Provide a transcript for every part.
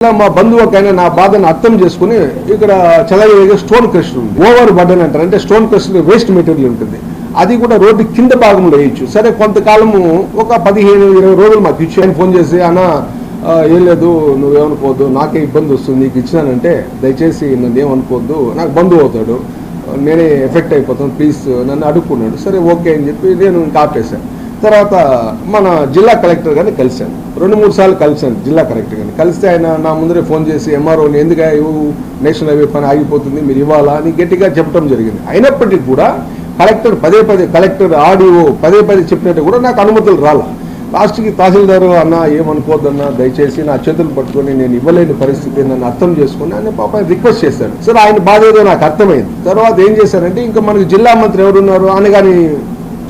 మా బంధువు ఒక ఆయన నా బాధను అర్థం చేసుకుని ఇక్కడ చదవగా స్టోన్ క్రష్ ఉంది, ఓవర్ బర్డన్ అంటారు. అంటే స్టోన్ క్రష్ వేస్ట్ మెటీరియల్ ఉంటుంది, అది కూడా రోడ్డు కింద భాగంలో వేయచ్చు. సరే కొంతకాలము ఒక 15-20 రోజులు మాకు ఇచ్చి ఆయన ఫోన్ చేసి అన్న ఏం లేదు నువ్వేమనుకోవద్దు, నాకే ఇబ్బంది వస్తుంది, నీకు ఇచ్చినానంటే దయచేసి నన్ను ఏమనుకోవద్దు, నాకు బంధువు అవుతాడు, నేనే ఎఫెక్ట్ అయిపోతాను, ప్లీజ్ నన్ను అడుక్కున్నాడు. సరే ఓకే అని చెప్పి నేను ఇంకా ఆపేశాను. తర్వాత మన జిల్లా కలెక్టర్ గారిని కలిశాను, 2-3 సార్లు కలిశాను జిల్లా కలెక్టర్ గారిని. కలిస్తే ఆయన నా ముందరే ఫోన్ చేసి ఎంఆర్ఓని ఎందుకు నేషనల్ హైవే పని ఆగిపోతుంది, మీరు ఇవ్వాలా అని గట్టిగా చెప్పడం జరిగింది. అయినప్పటికీ కూడా కలెక్టర్ కలెక్టర్ ఆడియో పదే చెప్పినట్టు కూడా నాకు అనుమతులు రాలా. లాస్ట్కి తహసీల్దారు అన్న ఏమనుకోవద్దన్నా దయచేసి నా చేతులు పట్టుకొని నేను ఇవ్వలేని పరిస్థితి నన్ను అర్థం చేసుకుని ఆయన పాప రిక్వెస్ట్ చేశాడు. సరే ఆయన బాధ ఏదో నాకు అర్థమైంది. తర్వాత ఏం చేశారంటే ఇంకా మనకు జిల్లా మంత్రి ఎవరున్నారు అనగాని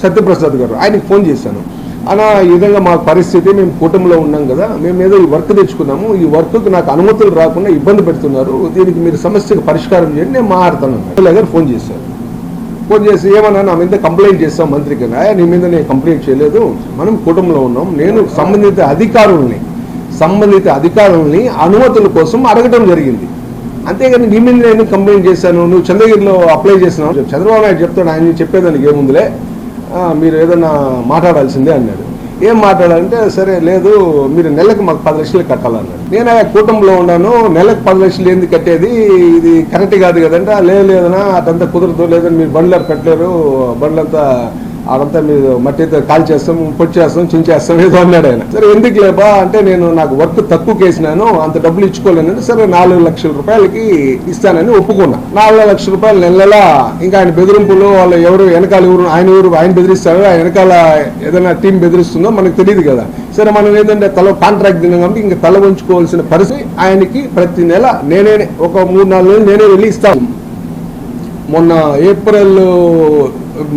సత్యప్రసాద్ గారు, ఆయనకి ఫోన్ చేశాను. అన్న ఈ విధంగా మా పరిస్థితి, మేము కూటమిలో ఉన్నాం కదా, మేము ఏదో ఈ వర్క్ తెచ్చుకున్నాము, ఈ వర్క్కి నాకు అనుమతులు రాకుండా ఇబ్బంది పెడుతున్నారు, దీనికి మీరు సమస్యకు పరిష్కారం చేయండి, నేను మాట్లాడతాను గారు ఫోన్ చేశారు. ఫోన్ చేసి ఏమన్నా నా మీద కంప్లైంట్ చేస్తాం మంత్రికి, నీ మీద నేను కంప్లైంట్ చేయలేదు, మనం కూటమిలో ఉన్నాం, నేను సంబంధిత అధికారుల్ని అనుమతుల కోసం అడగడం జరిగింది, అంతేగాని నీ మీద నేను కంప్లైంట్ చేశాను, నువ్వు చంద్రగిరిలో అప్లై చేసినావు, చంద్రబాబు నాయుడు చెప్తాడు, ఆయన చెప్పేదానికి ఏముందిలే, మీరు ఏదన్నా మాట్లాడాల్సిందే అన్నాడు. ఏం మాట్లాడాలంటే సరే లేదు మీరు నెలకు మాకు 10 లక్షలు కట్టాలన్నాడు. నేను కూటమిలో ఉన్నాను, నెలకు 10 లక్షలు ఎందుకు కట్టేది, ఇది కరెక్ట్ కాదు కదంటే లేదన్నా అదంతా కుదరదు, లేదని మీరు బండ్లు కట్టలేరు, బండ్లంతా అదంతా మీరు మట్టితో కాల్ చేస్తాం, పొడి చేస్తాం, చించేస్తాం ఏదో అన్నాడు ఆయన. సరే ఎందుకు లేబా అంటే నేను నాకు వర్క్ తక్కువ కేసినాను, అంత డబ్బులు ఇచ్చుకోలేనంటే సరే 4 లక్షల రూపాయలకి ఇస్తానని ఒప్పుకున్నా. 4 లక్షల రూపాయలు నెలలా ఇంకా ఆయన బెదిరింపులు, వాళ్ళు ఎవరు వెనకాల ఆయన బెదిరిస్తారు, ఆయన వెనకాల ఏదైనా టీం బెదిరిస్తుందో మనకు తెలియదు కదా. సరే మనం ఏంటంటే కాంట్రాక్ట్ తిన్నాం కాబట్టి ఇంకా తల ఉంచుకోవాల్సిన పరిస్థితి. ఆయనకి ప్రతి నెల నేనే ఒక 3-4 నెలలు నేనే వెళ్ళి ఇస్తాను. మొన్న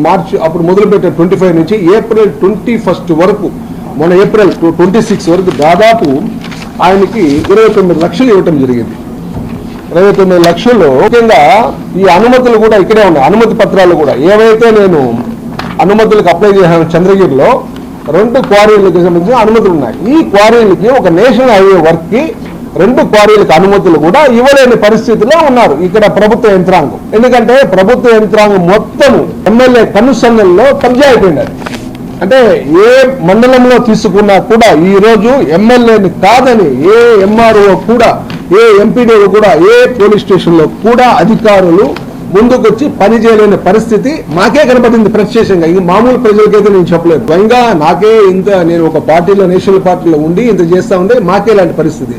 మార్చి అప్పుడు మొదలుపెట్టే 25 నుంచి ఏప్రిల్ 21 వరకు, మొన్న ఏప్రిల్ 26 వరకు దాదాపు ఆయనకి 29 లక్షలు ఇవ్వటం జరిగింది. 29 లక్షలు ముఖ్యంగా ఈ అనుమతులు కూడా ఇక్కడే ఉన్నాయి, అనుమతి పత్రాలు కూడా ఏవైతే నేను అనుమతులకు అప్లై చేశాను చంద్రగిరిలో 2 క్వారీలకు సంబంధించిన అనుమతులు ఉన్నాయి. ఈ క్వారీలకి ఒక నేషనల్ హైవే వర్క్ కి 2 క్వారీలకు అనుమతులు కూడా ఇవ్వలేని పరిస్థితిలో ఉన్నారు ఇక్కడ ప్రభుత్వ యంత్రాంగం. ఎందుకంటే ప్రభుత్వ యంత్రాంగం మొత్తము ఎమ్మెల్యే కనుసన్నల్లో కబ్జా అయిపోయినారు. అంటే ఏ మండలంలో తీసుకున్నా కూడా ఈ రోజు ఎమ్మెల్యేని కాదని ఏ ఎంఆర్ఓ కూడా, ఏ ఎంపీడీఓ కూడా, ఏ పోలీస్ స్టేషన్ లో కూడా అధికారులు ముందుకొచ్చి పని చేయలేని పరిస్థితి మాకే కనపడింది ప్రత్యక్షంగా. ఇంక మామూలు ప్రజలకైతే నేను చెప్పలేదు. స్వయంగా నాకే ఇంత, నేను ఒక పార్టీలో నేషనల్ పార్టీలో ఉండి ఇంత చేస్తా ఉంటే మాకే ఇలాంటి పరిస్థితి.